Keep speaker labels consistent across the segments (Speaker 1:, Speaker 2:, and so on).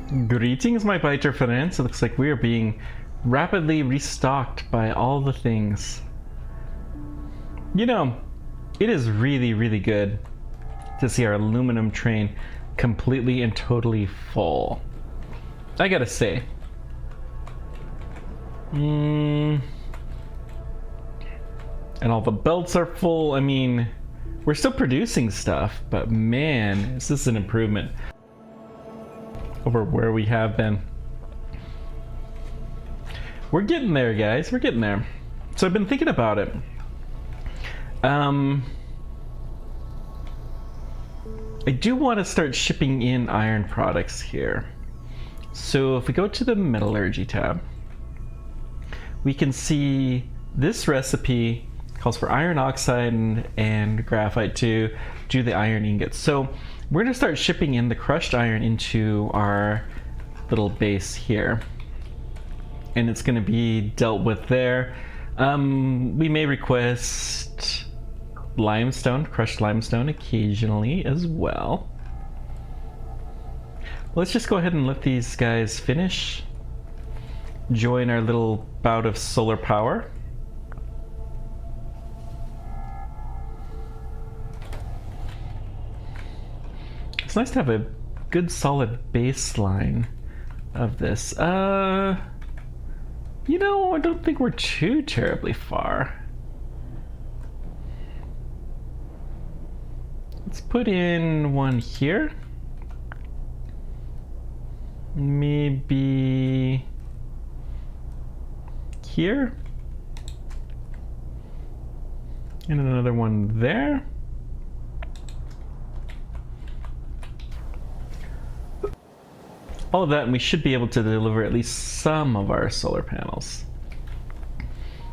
Speaker 1: Greetings, my biter friends. It looks like we are being rapidly restocked by all the things. You know, it is really, really good to see our aluminum train completely and totally full. I gotta say. And all the belts are full. I mean, we're still producing stuff, but man, is this an improvement over where we have been. We're getting there, guys. We're getting there. So I've been thinking about it. I do want to start shipping in iron products here. So if we go to the metallurgy tab, we can see this recipe calls for iron oxide and graphite to do the iron ingots. So we're going to start shipping in the crushed iron into our little base here. And it's going to be dealt with there. We may request limestone, crushed limestone occasionally as well. Let's just go ahead and let these guys finish. Join our little bout of solar power. It's nice to have a good solid baseline of this. You know, I don't think we're too terribly far. Let's put in one here. Maybe here. And another one there. All of that, and we should be able to deliver at least some of our solar panels.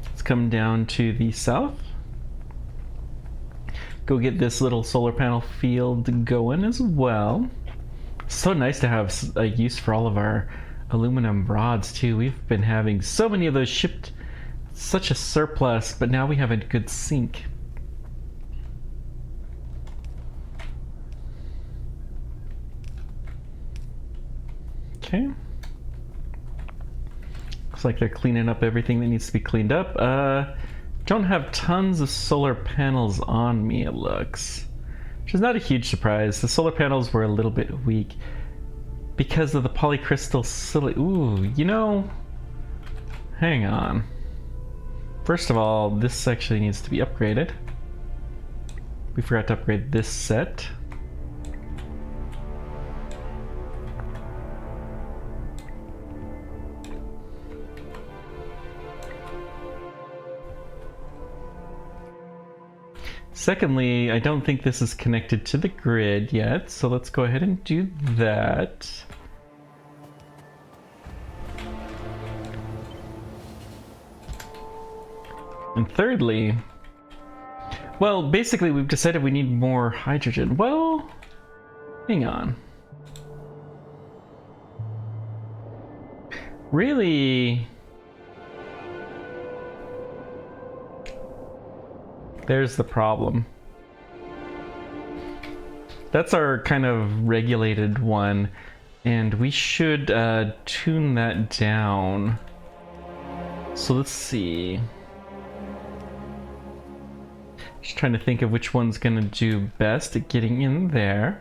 Speaker 1: Let's come down to the south. Go get this little solar panel field going as well. So nice to have a use for all of our aluminum rods too. We've been having so many of those shipped, such a surplus, but now we have a good sink. Okay. Looks like they're cleaning up everything that needs to be cleaned up. Don't have tons of solar panels on me, it looks. Which is not a huge surprise. The solar panels were a little bit weak because of the polycrystal silicon. Ooh, you know, hang on. First of all, this actually needs to be upgraded. We forgot to upgrade this set. Secondly, I don't think this is connected to the grid yet, so let's go ahead and do that. And thirdly, well, basically we've decided we need more hydrogen. Well, hang on. Really? There's the problem. That's our kind of regulated one, and we should tune that down. So let's see. Just trying to think of which one's gonna do best at getting in there.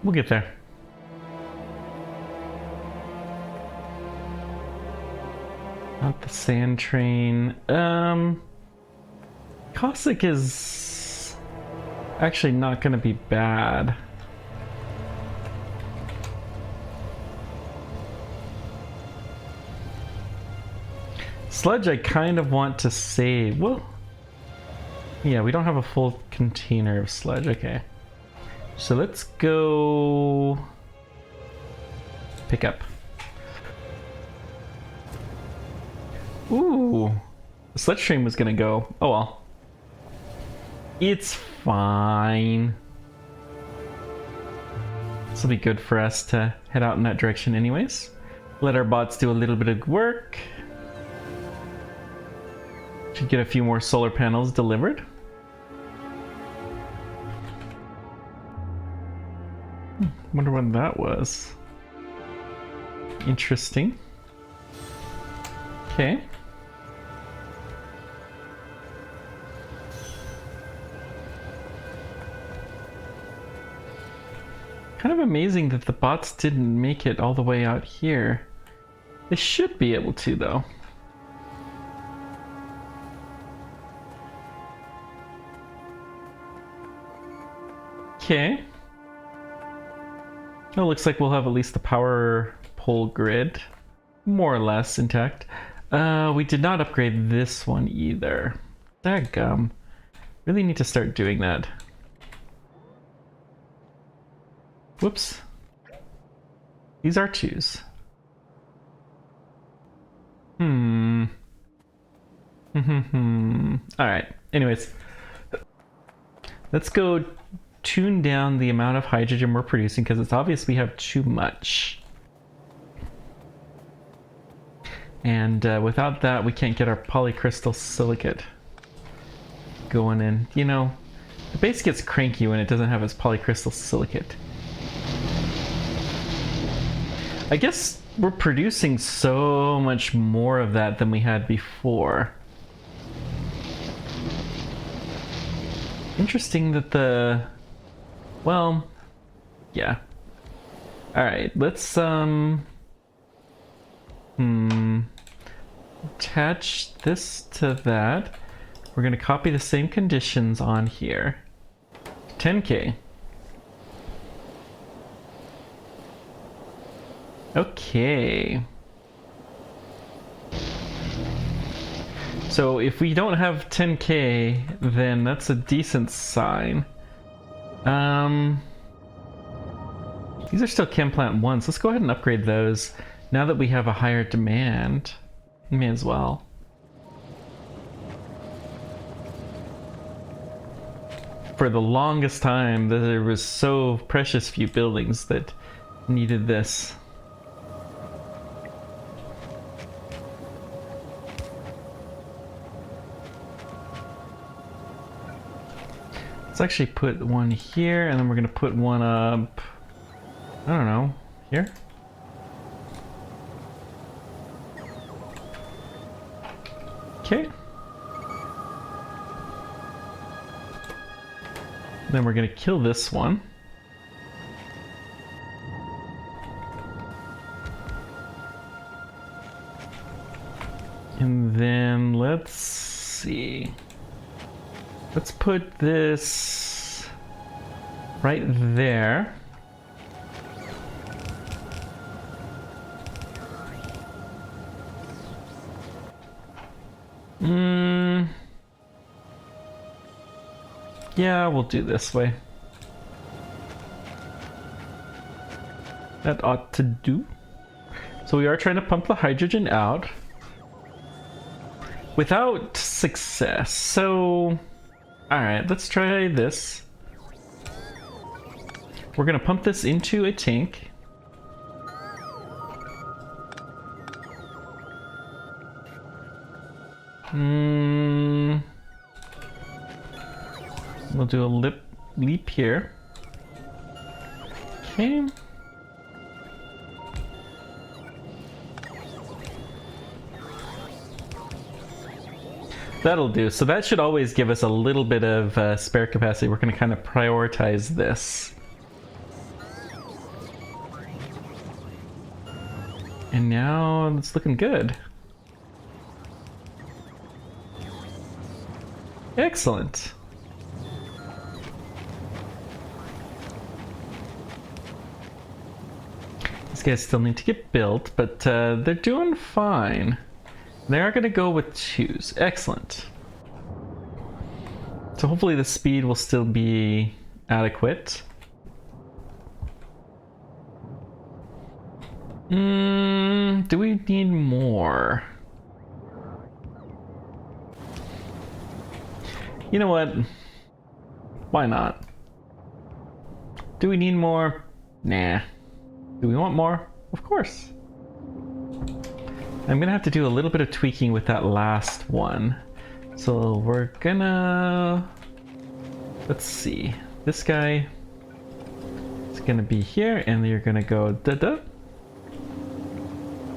Speaker 1: We'll get there. Not the sand train. Cossack is actually not gonna be bad. Sludge I kind of want to save. Well, yeah, we don't have a full container of sludge. Okay. So let's go pick up. Ooh, the sludge train was gonna go. Oh well. It's fine. This will be good for us to head out in that direction anyways. Let our bots do a little bit of work. Should get a few more solar panels delivered. Wonder what that was. Interesting. Okay. Kind of amazing that the bots didn't make it all the way out here. They should be able to, though. Okay. It looks like we'll have at least the power pole grid more or less intact. We did not upgrade this one either. Dadgum. Really need to start doing that. Whoops. These are twos. Alright, anyways. Let's go tune down the amount of hydrogen we're producing because it's obvious we have too much. And without that, we can't get our polycrystal silicate going in. You know, the base gets cranky when it doesn't have its polycrystal silicate. I guess we're producing so much more of that than we had before. Interesting that the... Well, yeah. Alright, let's attach this to that. We're gonna copy the same conditions on here. 10K. Okay. So if we don't have 10K, then that's a decent sign. These are still chem plant 1s. Let's go ahead and upgrade those. Now that we have a higher demand, may as well. For the longest time, there was so precious few buildings that needed this. Let's actually put one here, and then we're gonna put one up, I don't know, here? Okay. Then we're gonna kill this one. And then let's see. Let's put this right there. Yeah, we'll do this way. That ought to do. So we are trying to pump the hydrogen out without success. So, alright, let's try this. We're gonna pump this into a tank. We'll do a leap here. Okay. That'll do. So that should always give us a little bit of spare capacity. We're going to kind of prioritize this. And now it's looking good. Excellent. These guys still need to get built, but they're doing fine. They are going to go with 2s. Excellent. So hopefully the speed will still be adequate. Do we need more? You know what? Why not? Do we need more? Nah. Do we want more? Of course. I'm gonna have to do a little bit of tweaking with that last one. So we're gonna... Let's see. This guy is gonna be here, and you're gonna go da-da.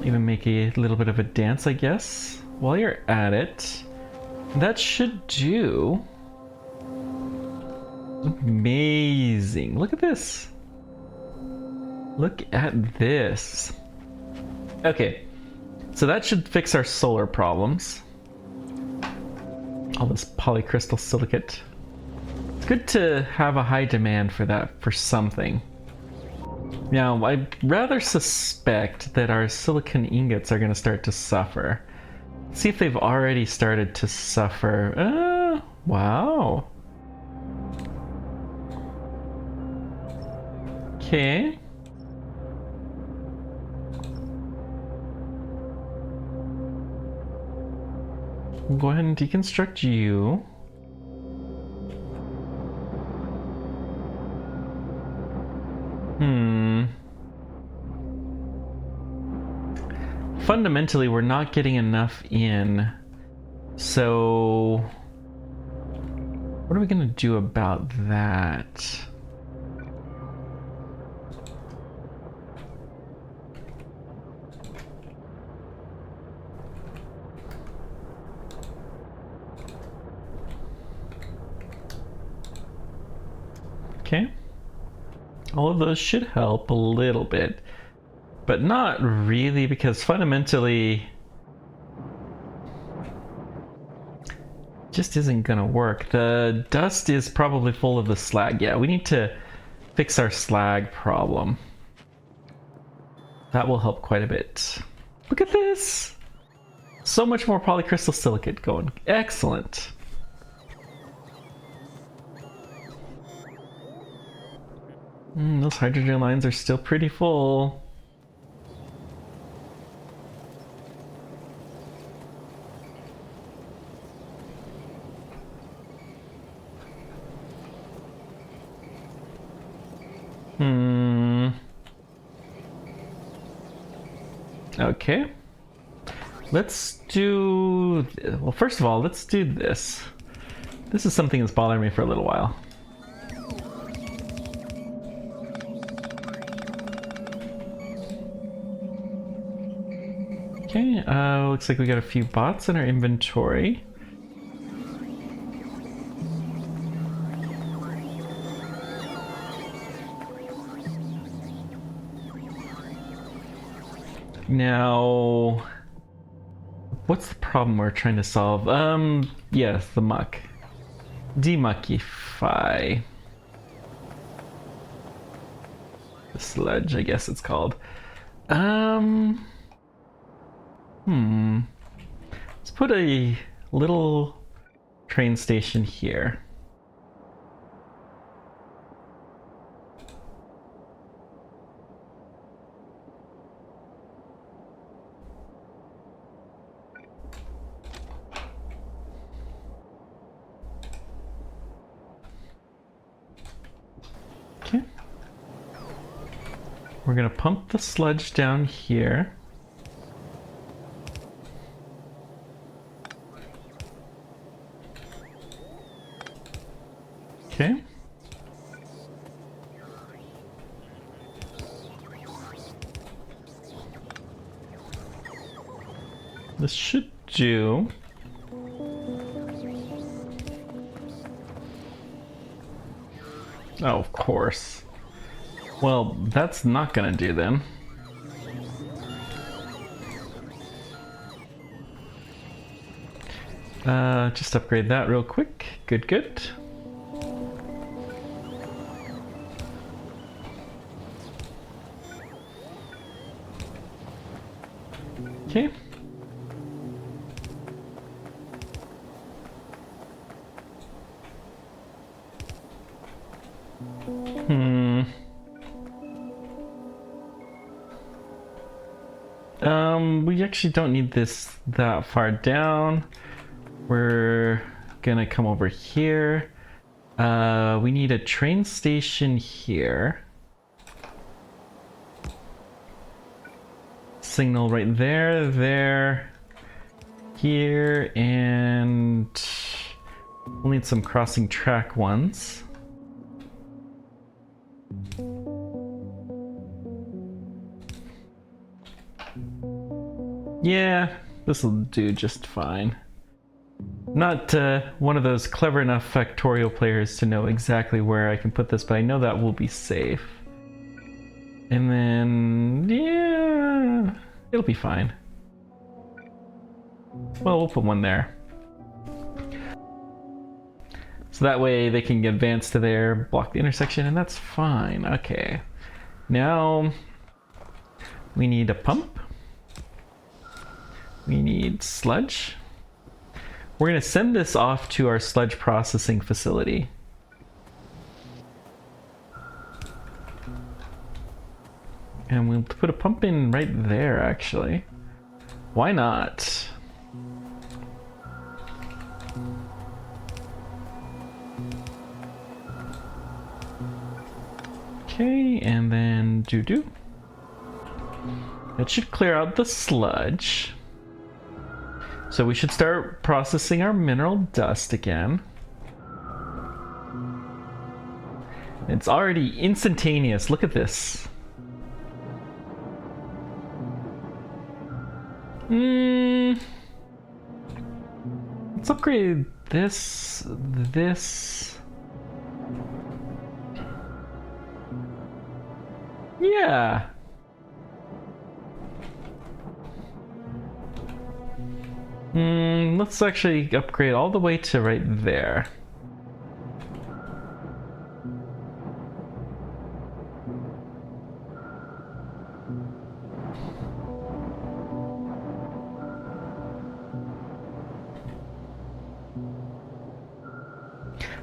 Speaker 1: Even make a little bit of a dance, I guess, while you're at it. That should do. Amazing. Look at this. Look at this. Okay, so that should fix our solar problems. All this polycrystal silicate. It's good to have a high demand for that, for something. Now, I rather suspect that our silicon ingots are going to start to suffer. Let's see if they've already started to suffer. Wow. Okay. We'll go ahead and deconstruct you. Fundamentally, we're not getting enough in. So, what are we gonna do about that? Okay. All of those should help a little bit, but not really, because fundamentally just isn't gonna work. The dust is probably full of the slag. Yeah, we need to fix our slag problem. That will help quite a bit. Look at this! So much more polycrystal silicate going. Excellent. Those hydrogen lines are still pretty full. Okay. Let's do... Well, first of all, let's do this. This is something that's bothering me for a little while. Okay, looks like we got a few bots in our inventory. Now, what's the problem we're trying to solve? Yes, the muck. Demuckify. The sludge, I guess it's called. Let's put a little train station here. Okay. We're gonna pump the sludge down here. Okay. This should do. Oh, of course. Well, that's not gonna do then. Just upgrade that real quick. Good, good. Okay. We actually don't need this that far down. We're gonna come over here. We need a train station here. Signal right there, there, here, and we'll need some crossing track ones. Yeah, this will do just fine. Not one of those clever enough Factorio players to know exactly where I can put this, but I know that will be safe. And then, yeah, it'll be fine. Well, we'll put one there. So that way they can advance to there, block the intersection, and that's fine. Okay. Now, we need a pump. We need sludge. We're going to send this off to our sludge processing facility. And we'll put a pump in right there, actually. Why not? Okay, and then doo-doo. That should clear out the sludge. So we should start processing our mineral dust again. It's already instantaneous. Look at this. Let's upgrade this. Yeah. Let's actually upgrade all the way to right there.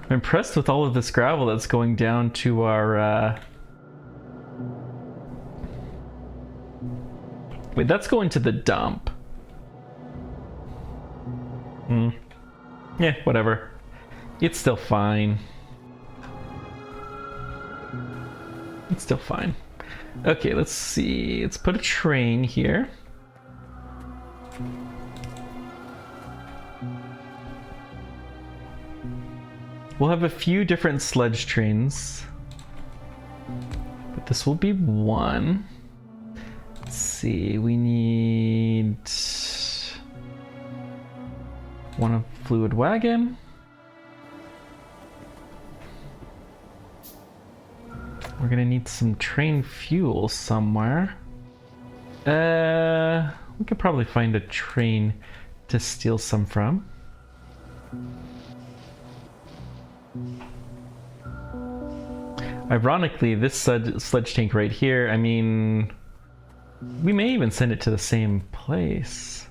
Speaker 1: I'm impressed with all of this gravel that's going down to our wait, that's going to the dump. Yeah, whatever. It's still fine. It's still fine. Okay, let's see. Let's put a train here. We'll have a few different sludge trains, but this will be one. Let's see, we need one of fluid wagon. We're gonna need some train fuel somewhere. We could probably find a train to steal some from. Ironically, this sludge tank right here, I mean, we may even send it to the same place.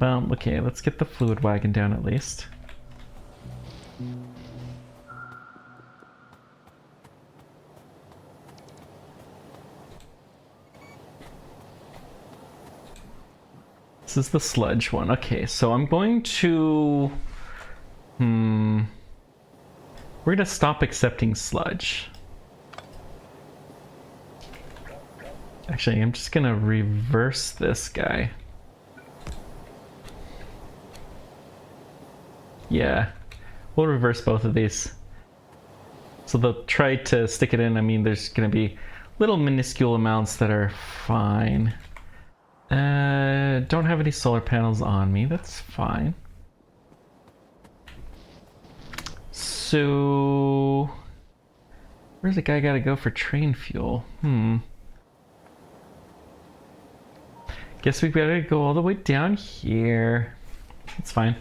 Speaker 1: Well, okay, let's get the fluid wagon down at least. This is the sludge one. Okay, so I'm going to... we're gonna stop accepting sludge. Actually, I'm just gonna reverse this guy. Yeah, we'll reverse both of these. So they'll try to stick it in. I mean, there's gonna be little minuscule amounts that are fine. Don't have any solar panels on me. That's fine. So, where's the guy gotta go for train fuel? Guess we've gotta go all the way down here. That's fine.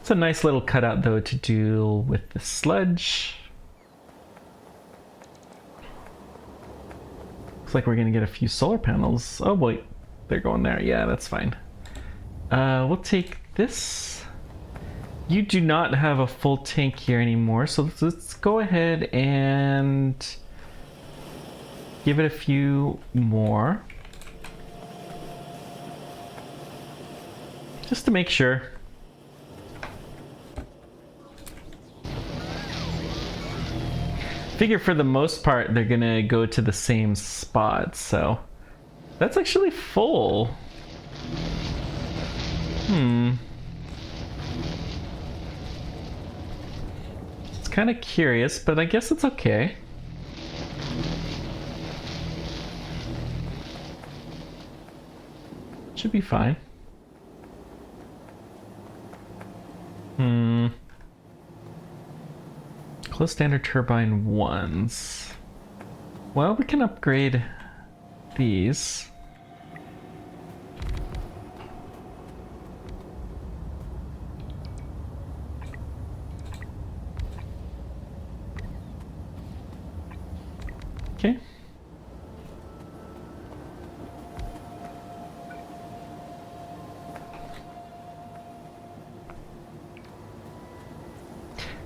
Speaker 1: It's a nice little cutout though to deal with the sludge. Looks like we're gonna get a few solar panels. Oh wait, they're going there. Yeah, that's fine. We'll take this. You do not have a full tank here anymore, so let's go ahead and give it a few more. Just to make sure. Figure for the most part they're gonna go to the same spot, so that's actually full. It's kind of curious, but I guess it's okay. Should be fine. Close standard turbine ones. Well, we can upgrade these. Okay.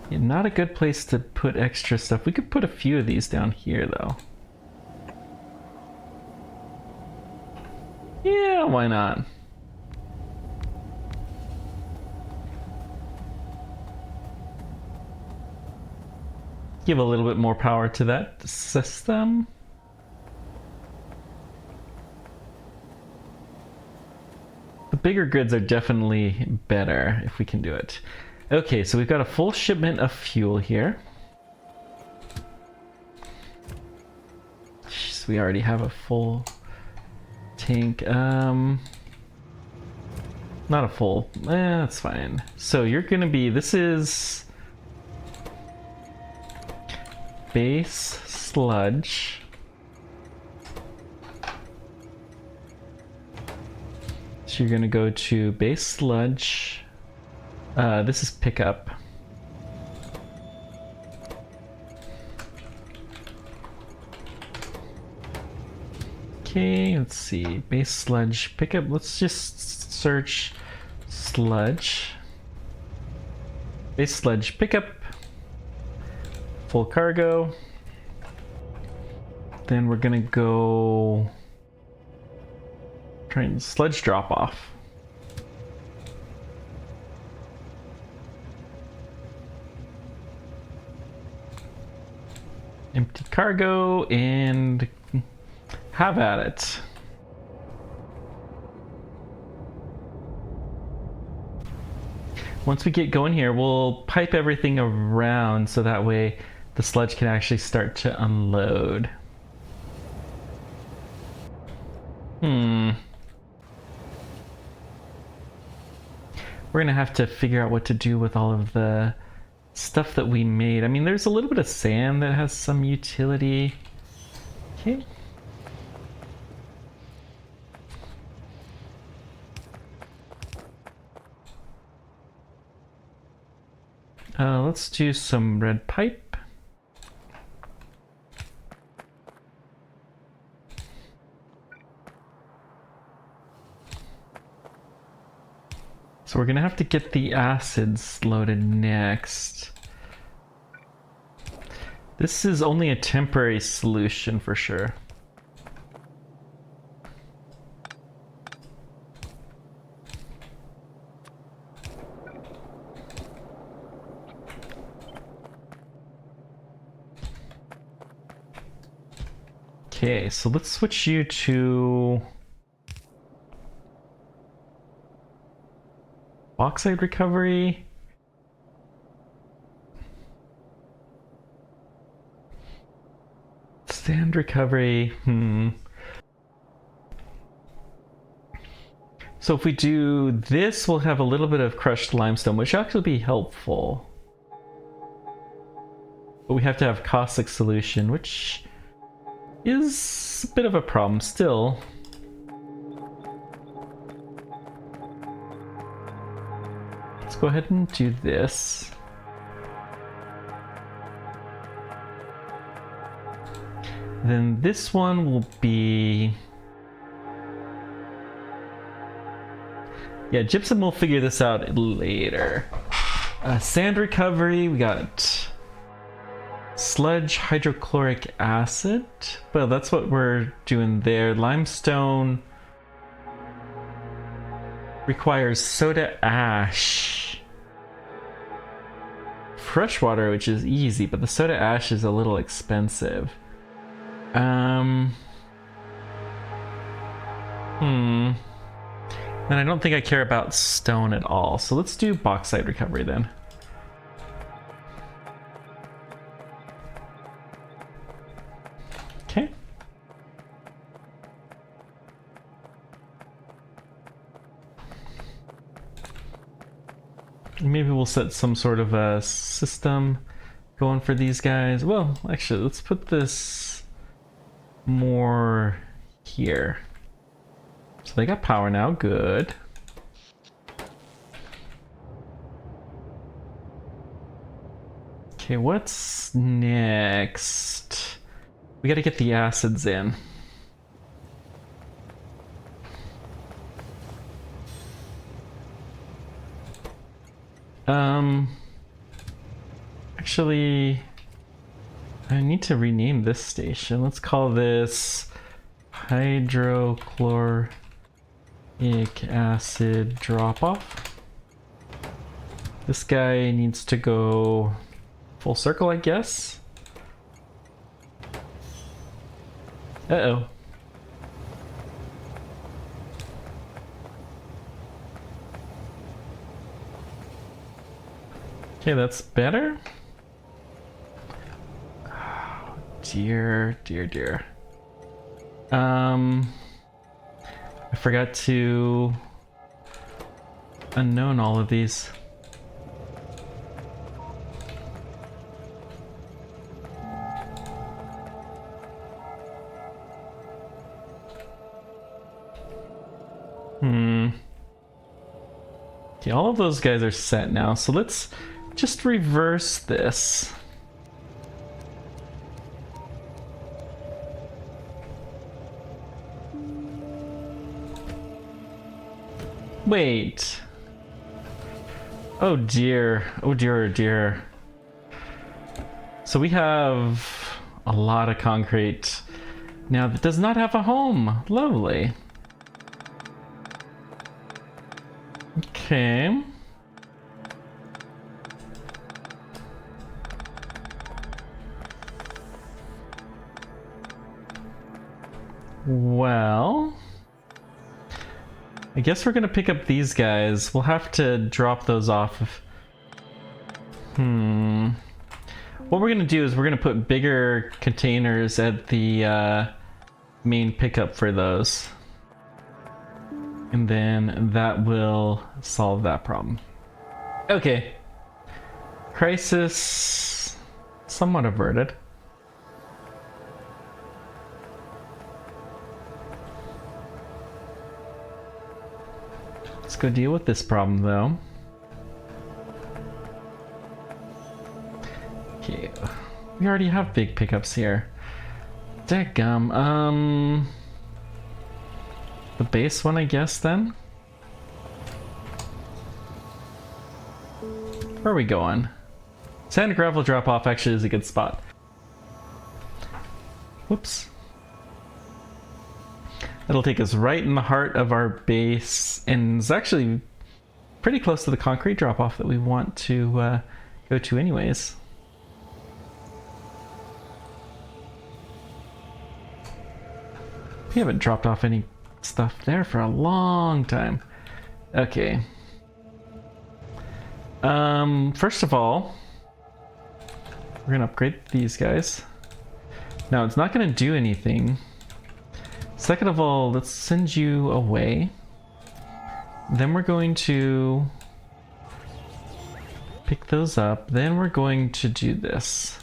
Speaker 1: Yeah, not a good place to put extra stuff. We could put a few of these down here, though. Yeah, why not? Give a little bit more power to that system. The bigger grids are definitely better if we can do it. Okay, so we've got a full shipment of fuel here. Jeez, we already have a full tank. Not a full. That's fine. So you're gonna be. This is base sludge. So you're gonna go to base sludge. This is pickup. Okay, let's see. Base sludge pickup. Let's just search sludge. Base sludge pickup. Full cargo. Then we're gonna go try and sludge drop off. Empty cargo and have at it. Once we get going here, we'll pipe everything around so that way the sludge can actually start to unload. We're gonna have to figure out what to do with all of the stuff that we made. I mean, there's a little bit of sand that has some utility. Okay. Let's do some red pipe. So we're gonna have to get the acids loaded next. This is only a temporary solution for sure. Okay, so let's switch you to bauxite recovery. Sand recovery. So if we do this, we'll have a little bit of crushed limestone, which will actually be helpful. But we have to have caustic solution, which is a bit of a problem still. Let's go ahead and do this. Then this one will be... Yeah, gypsum, we'll figure this out later. Sand recovery, we got sludge hydrochloric acid. Well, that's what we're doing there. Limestone requires soda ash. Freshwater, which is easy, but the soda ash is a little expensive. And I don't think I care about stone at all. So let's do bauxite recovery then. Okay. Maybe we'll set some sort of a system going for these guys. Well, actually, let's put this more here. So they got power now, good. Okay, what's next? We gotta get the acids in. Actually, I need to rename this station. Let's call this hydrochloric acid drop-off. This guy needs to go full circle, I guess. Uh-oh. Okay, that's better. Oh, dear, dear, dear. I forgot to unknown all of these. Okay, all of those guys are set now, so let's just reverse this. Wait. Oh dear. Oh dear, oh dear. So we have a lot of concrete now that does not have a home. Lovely. Okay. Well, I guess we're gonna pick up these guys. We'll have to drop those off. What we're gonna do is we're gonna put bigger containers at the main pickup for those. And then that will solve that problem. Okay. Crisis somewhat averted. Let's go deal with this problem though. Okay. We already have big pickups here. Dadgum. The base one, I guess, then? Where are we going? Sand and gravel drop-off actually is a good spot. Whoops. It'll take us right in the heart of our base, and it's actually pretty close to the concrete drop-off that we want to go to anyways. We haven't dropped off any stuff there for a long time. Okay. First of all, we're gonna upgrade these guys. Now it's not gonna do anything. Second of all, let's send you away. Then we're going to pick those up. Then we're going to do this.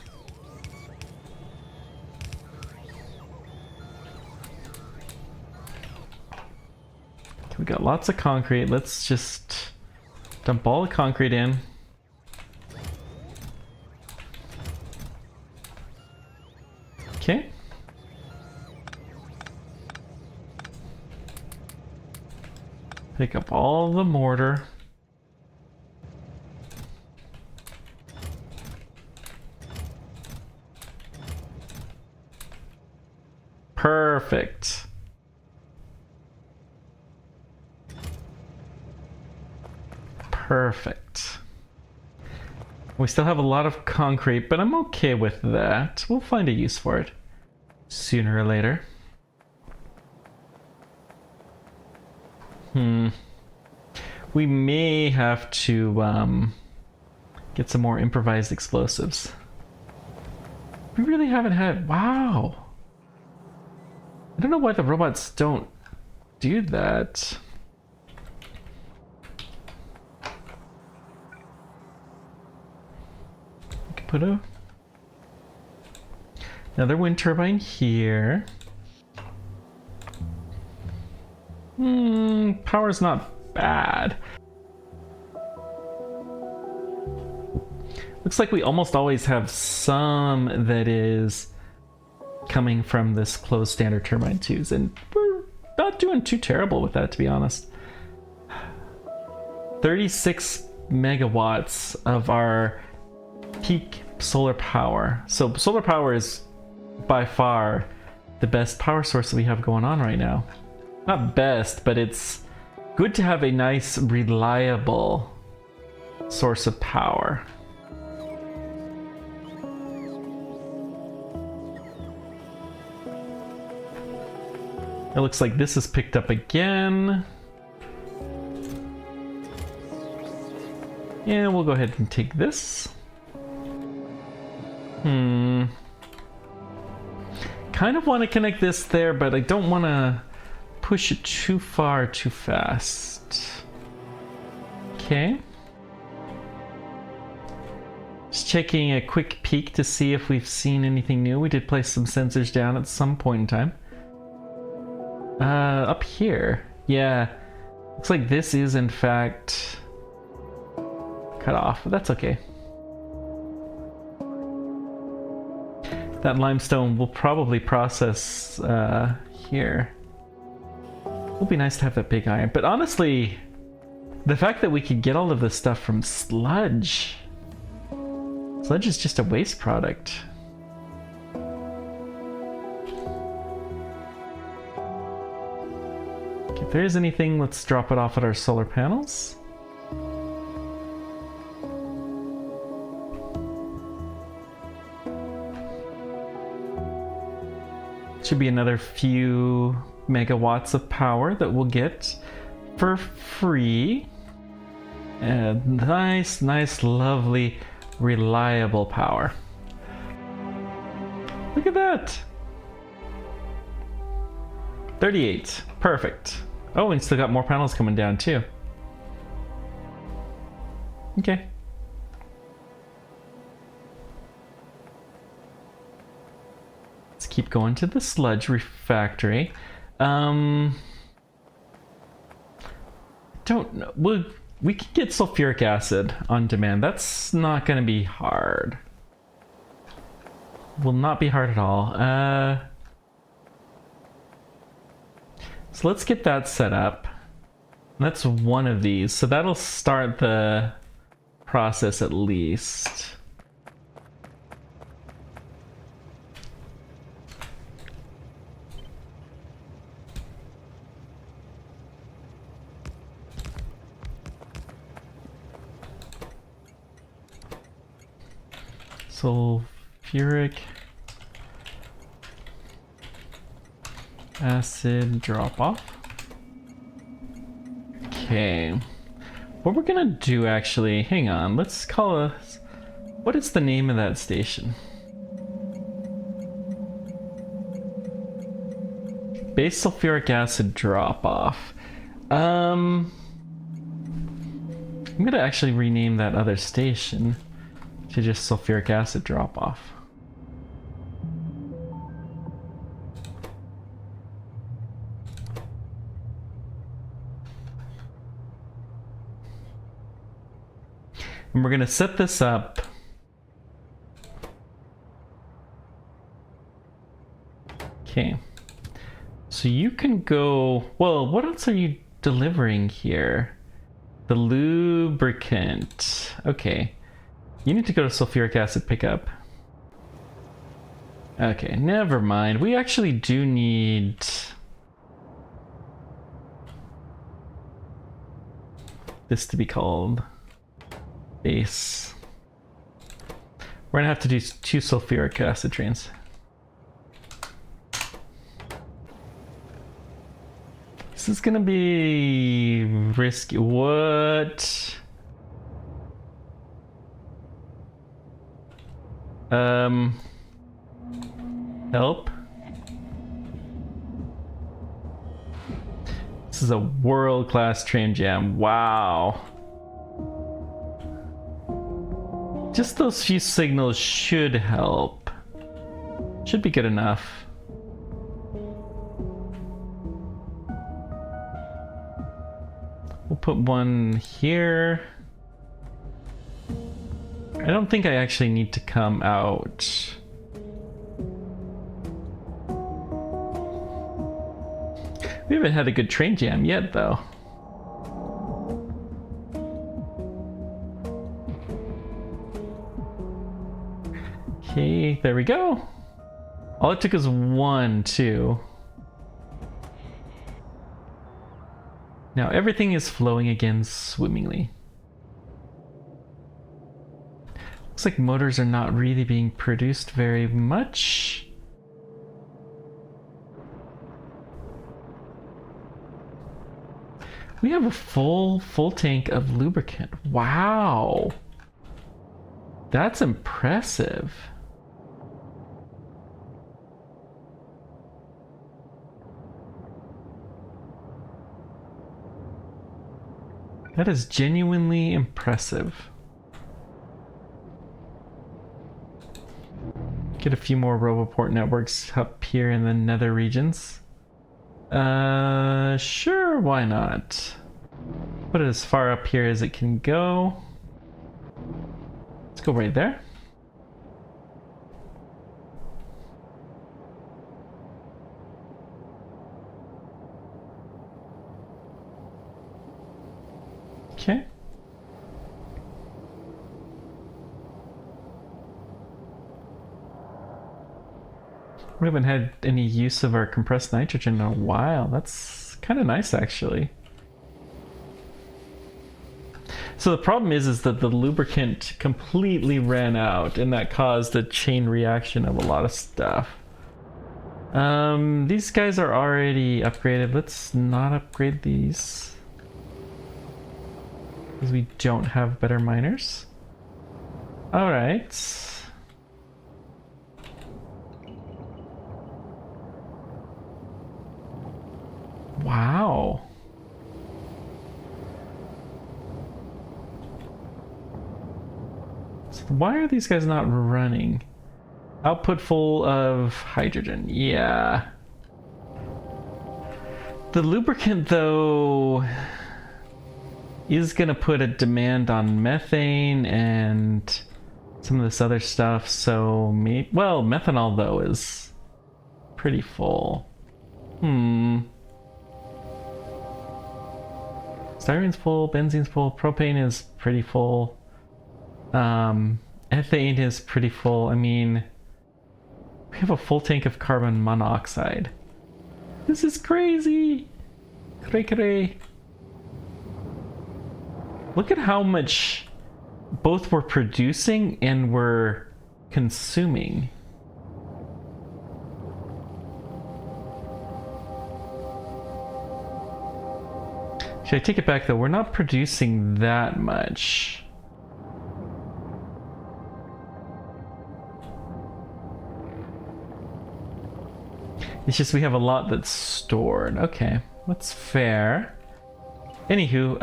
Speaker 1: We got lots of concrete. Let's just dump all the concrete in. Okay. Pick up all the mortar. Perfect. Perfect. We still have a lot of concrete, but I'm okay with that. We'll find a use for it sooner or later. We may have to get some more improvised explosives. We really haven't had... Wow. I don't know why the robots don't do that. put another wind turbine here. Power's not bad. Looks like we almost always have some that is coming from this closed standard turbine twos, and we're not doing too terrible with that, to be honest. 36 megawatts of our peak solar power. So solar power is by far the best power source that we have going on right now. Not best, but it's good to have a nice, reliable source of power. It looks like this is picked up again. Yeah, we'll go ahead and take this. Kind of want to connect this there, but I don't want to push it too far too fast. Okay. Just checking a quick peek to see if we've seen anything new. We did place some sensors down at some point in time. Up here. Yeah. Looks like this is in fact cut off, but that's okay. That limestone will probably process here. It'll be nice to have that big iron, but honestly, the fact that we could get all of this stuff from sludge. Sludge is just a waste product. If there is anything, let's drop it off at our solar panels. Should be another few megawatts of power that we'll get for free. And nice, lovely, reliable power. Look at that! 38. Perfect. Oh, and still got more panels coming down too. Okay. Let's keep going to the Sludge Factory. Don't know. We can get sulfuric acid on demand. That's not going to be hard. Will not be hard at all. So let's get that set up. That's one of these. So that'll start the process at least. Sulfuric acid drop off. Okay. What we're gonna do actually, hang on, let's call it, what is the name of that station? Base sulfuric acid drop off. I'm gonna actually rename that other station to just sulfuric acid drop off. And we're gonna set this up. Okay. So you can go, well, what else are you delivering here? The lubricant. Okay. You need to go to sulfuric acid pickup. Okay, never mind. We actually do need this to be called base. We're gonna have to do 2 sulfuric acid trains. This is gonna be risky. What? Help. This is a world-class train jam. Wow. Just those few signals should help. Should be good enough. We'll put one here. I don't think I actually need to come out. We haven't had a good train jam yet, though. Okay, there we go. All it took is 1, 2. Now everything is flowing again swimmingly. Looks like motors are not really being produced very much. We have a full tank of lubricant. Wow. That's impressive. That is genuinely impressive. Get a few more Roboport networks up here in the nether regions. Sure, why not? Put it as far up here as it can go. Let's go right there. Okay. We haven't had any use of our compressed nitrogen in a while. That's kind of nice, actually. So the problem is that the lubricant completely ran out, and that caused a chain reaction of a lot of stuff. These guys are already upgraded. Let's not upgrade these, because we don't have better miners. All right. Wow. So why are these guys not running? Output full of hydrogen. Yeah. The lubricant, though, is going to put a demand on methane and some of this other stuff. So, well, methanol, though, is pretty full. Styrene's full, benzene's full, propane is pretty full. Ethane is pretty full. I mean, we have a full tank of carbon monoxide. This is crazy! Cray. Look at how much both we're producing and we're consuming. Should I take it back though? We're not producing that much. It's just we have a lot that's stored. Okay, that's fair. Anywho,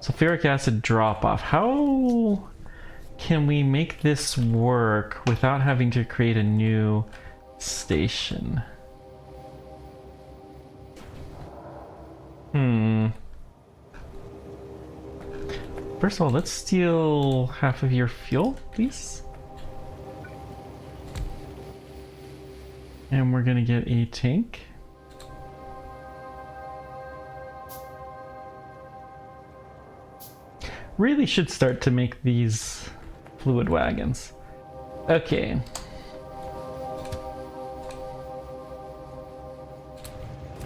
Speaker 1: sulfuric acid drop off. How can we make this work without having to create a new station? First of all, let's steal half of your fuel, please. And we're gonna get a tank. Really should start to make these fluid wagons. Okay.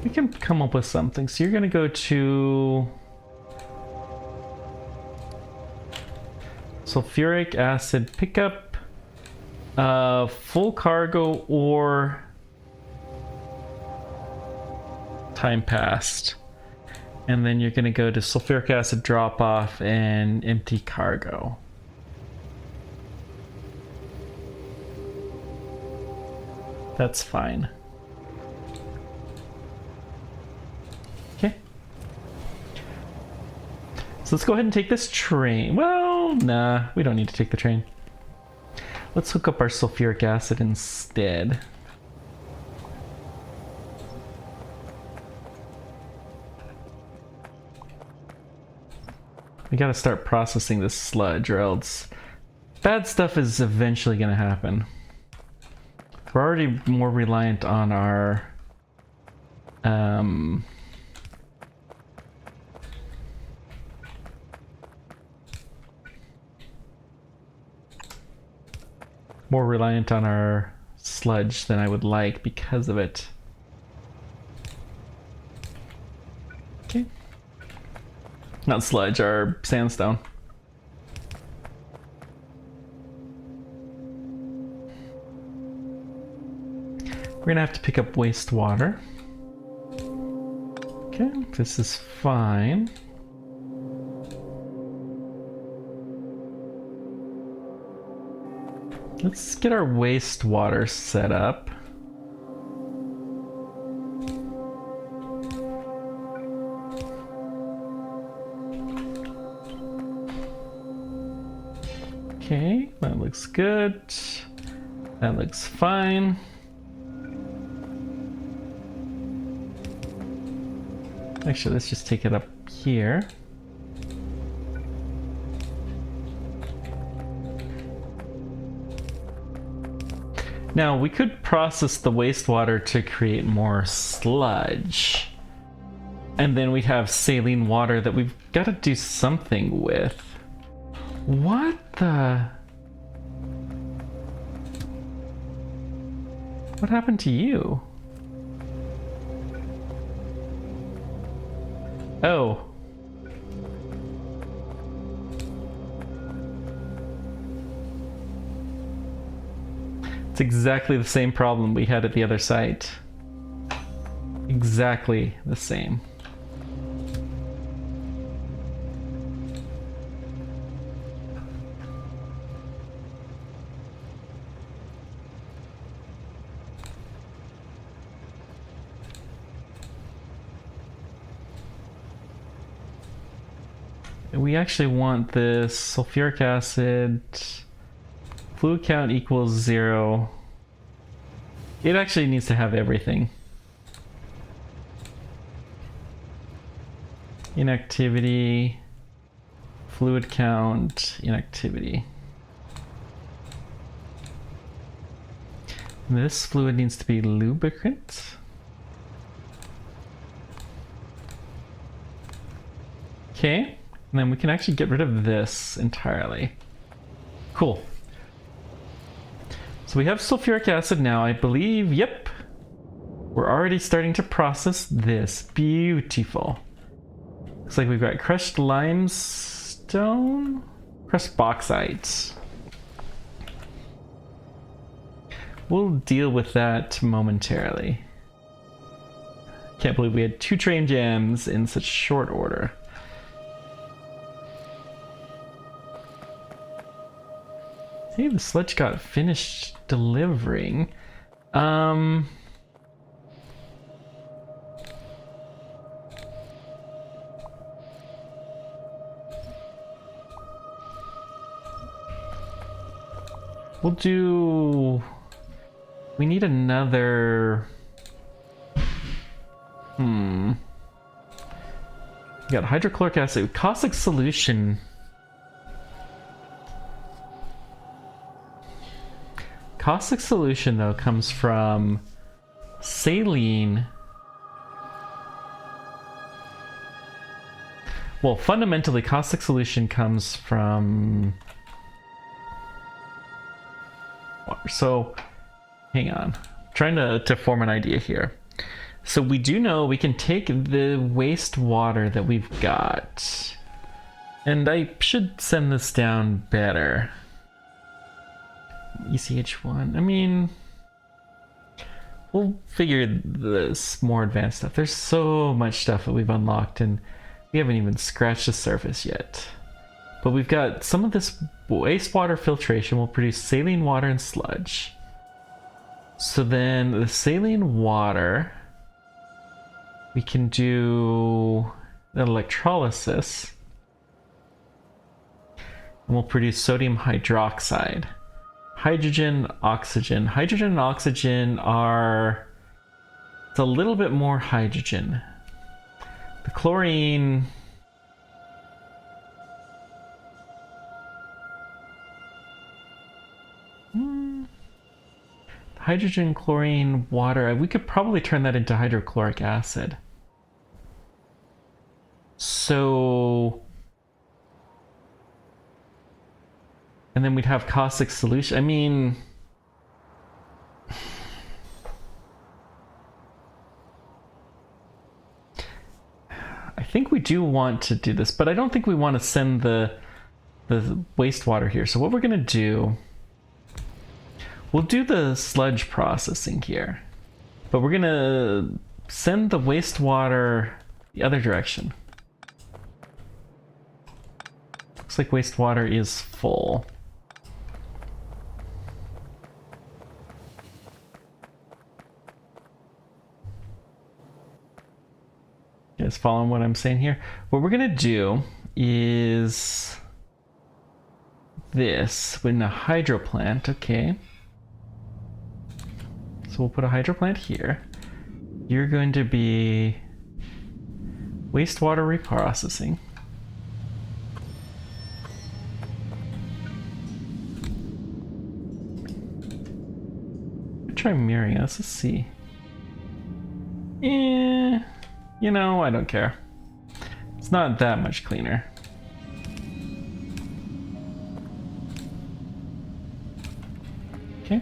Speaker 1: We can come up with something. So you're gonna go to sulfuric acid pickup, full cargo or time passed. And then you're gonna go to sulfuric acid drop off and empty cargo. That's fine. So let's go ahead and take this train. Well, nah, we don't need to take the train. Let's hook up our sulfuric acid instead. We gotta start processing this sludge or else bad stuff is eventually gonna happen. We're already more reliant on our more reliant on our sludge than I would like because of it. Okay. Not sludge, our sandstone. We're gonna have to pick up wastewater. Okay, this is fine. Let's get our wastewater set up. Okay, that looks good. That looks fine. Actually, let's just take it up here. Now, we could process the wastewater to create more sludge. And then we'd have saline water that we've got to do something with. What the? What happened to you? Oh. It's exactly the same problem we had at the other site. Exactly the same. We actually want this sulfuric acid fluid count equals 0. It actually needs to have everything. Inactivity, fluid count, inactivity. This fluid needs to be lubricant. Okay. And then we can actually get rid of this entirely. Cool. So we have sulfuric acid now, I believe. Yep. We're already starting to process this. Beautiful. Looks like we've got crushed limestone, crushed bauxite. We'll deal with that momentarily. Can't believe we had 2 train jams in such short order. Hey, the sludge got finished delivering. We'll do... We need another... We got hydrochloric acid. Caustic solution... Caustic solution, though, comes from saline. Well, fundamentally, caustic solution comes from water. So, hang on. I'm trying to form an idea here. So we do know we can take the wastewater that we've got. And I should send this down better. ECH1. I mean, we'll figure this more advanced stuff. There's so much stuff that we've unlocked and we haven't even scratched the surface yet. But we've got some of this wastewater filtration will produce saline water and sludge. So then the saline water, we can do electrolysis. And we'll produce sodium hydroxide. Hydrogen, oxygen. Hydrogen and oxygen are... It's a little bit more hydrogen. The chlorine... Hydrogen, chlorine, water. We could probably turn that into hydrochloric acid. So... And then we'd have caustic solution. I mean... I think we do want to do this, but I don't think we want to send the wastewater here. So what we're going to do... We'll do the sludge processing here, but we're gonna send the wastewater the other direction. Looks like wastewater is full. You guys following what I'm saying here? What we're gonna do is this in a hydro plant, okay. So we'll put a hydro plant here. You're going to be wastewater reprocessing. Try mirroring us. Let's see. You know, I don't care. It's not that much cleaner. Okay.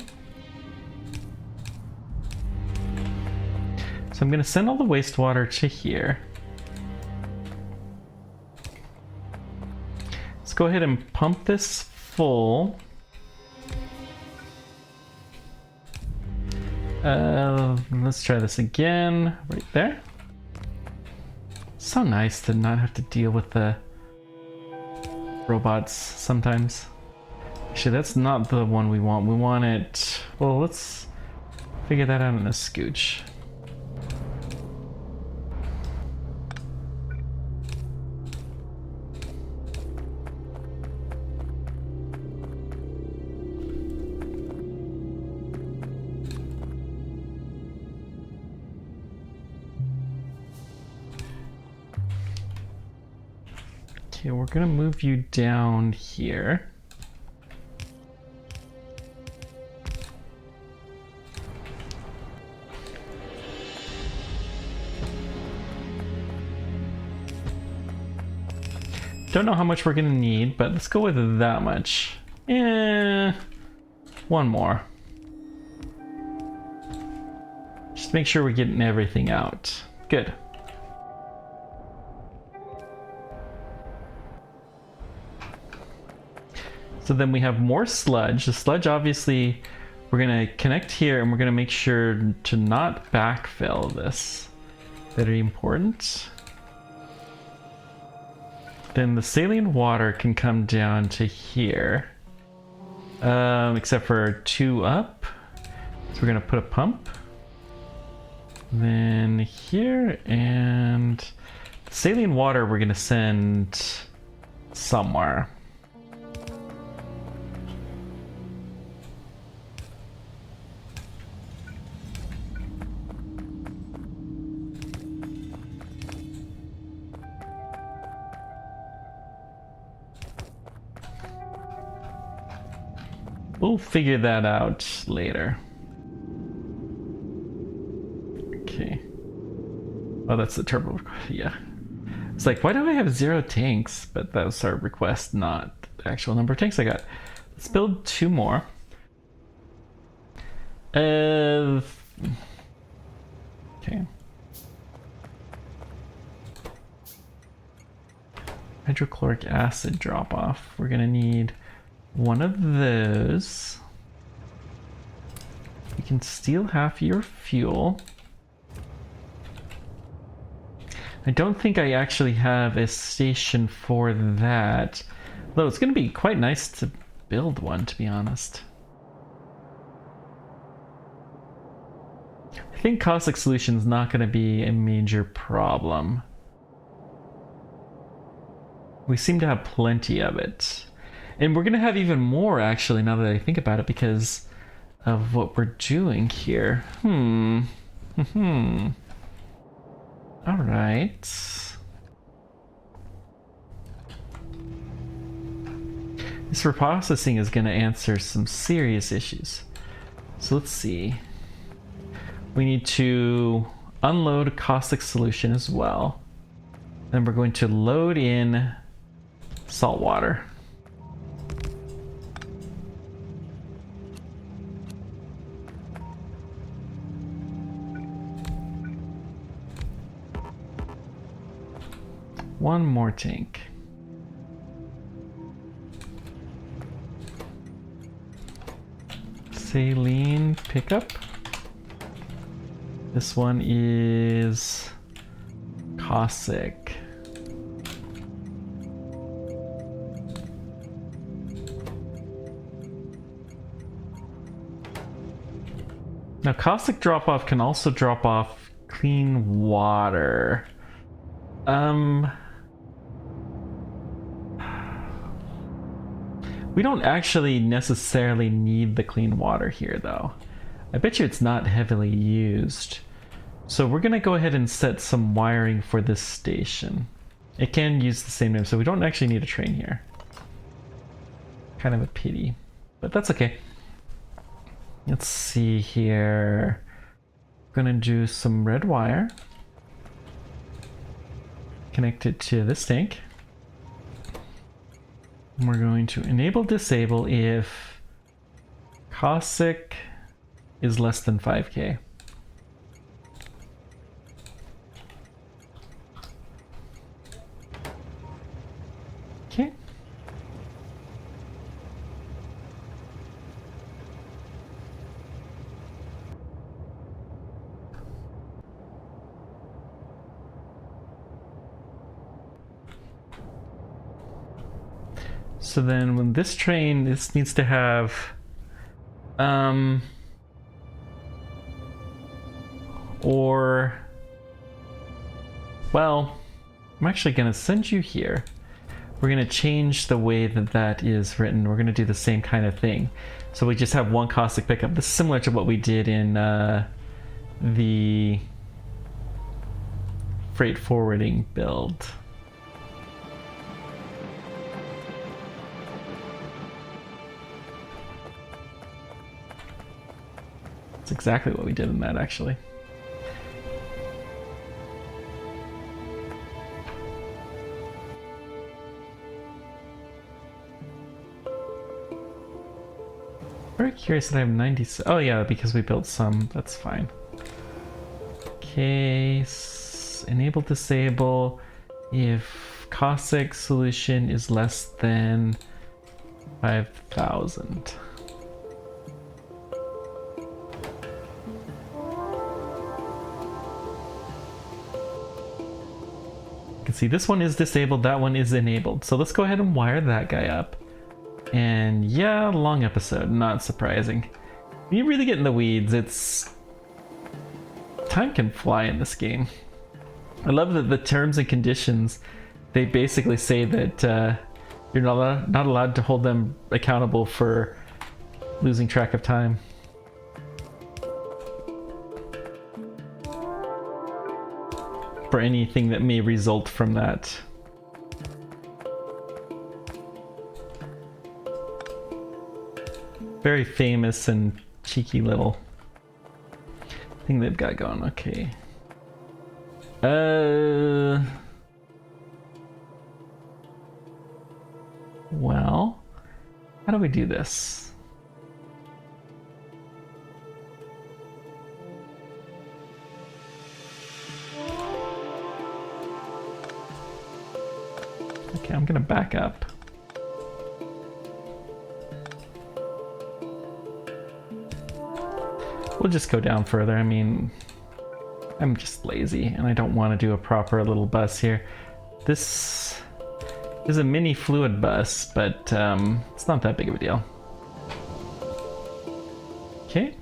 Speaker 1: So I'm going to send all the wastewater to here. Let's go ahead and pump this full. Let's try this again, right there. So nice to not have to deal with the robots sometimes. Actually, that's not the one we want. We want it... Well, let's figure that out in a scooch. Okay, we're gonna move you down here. Don't know how much we're gonna need, but let's go with that much. One more. Just make sure we're getting everything out. Good. So then we have more sludge. The sludge, obviously, we're gonna connect here and we're gonna make sure to not backfill this. Very important. Then the saline water can come down to here. Except for 2 up. So we're gonna put a pump. Then here, and saline water we're gonna send somewhere. We'll figure that out later. Okay. Oh, that's the turbo request. Yeah. It's like, why do I have 0 tanks? But that was our request, not the actual number of tanks I got. Let's build 2 more. Okay. Hydrochloric acid drop off. We're gonna need 1 of those. You can steal half your fuel. I don't think I actually have a station for that. Though it's going to be quite nice to build one, to be honest. I think caustic solution is not going to be a major problem. We seem to have plenty of it. And we're gonna have even more actually now that I think about it because of what we're doing here. Alright. This reprocessing is gonna answer some serious issues. So let's see. We need to unload a caustic solution as well. Then we're going to load in salt water. One more tank. Saline pickup. This one is caustic. Now caustic drop off can also drop off clean water. We don't actually necessarily need the clean water here though. I bet you it's not heavily used. So we're gonna go ahead and set some wiring for this station. It can use the same name, so we don't actually need a train here. Kind of a pity, but that's okay. Let's see here. We're gonna do some red wire. Connect it to this tank. We're going to enable disable if caustic is less than 5K. Okay. So then when this train, this needs to have or well, I'm actually going to send you here. We're going to change the way that that is written. We're going to do the same kind of thing. So we just have one caustic pickup. This is similar to what we did in the freight forwarding build. That's exactly what we did in that, actually. Very curious that I have 90. Oh yeah, because we built some. That's fine. Okay, enable disable if caustic solution is less than 5,000. You can see this one is disabled, that one is enabled. So let's go ahead and wire that guy up. And yeah, long episode, not surprising. When you really get in the weeds, it's... time can fly in this game. I love that the terms and conditions, they basically say that you're not allowed to hold them accountable for losing track of time. For anything that may result from that. Very famous and cheeky little thing they've got going. Okay. Well, how do we do this? Okay, I'm gonna back up. We'll just go down further. I mean, I'm just lazy and I don't want to do a proper little bus here. This is a mini fluid bus, but it's not that big of a deal. Okay,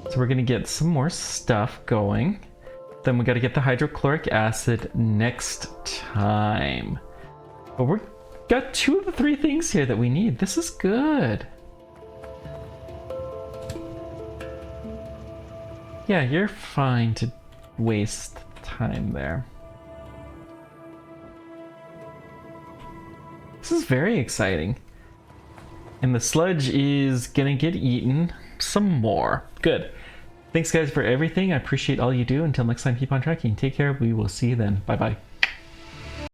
Speaker 1: so we're gonna get some more stuff going. Then we gotta get the hydrochloric acid next time. But we're got 2 of the 3 things here that we need. This is good. Yeah, you're fine to waste time there. This is very exciting. And the sludge is gonna get eaten some more. Good. Thanks guys for everything. I appreciate all you do. Until next time, keep on tracking. Take care. We will see you then. Bye bye.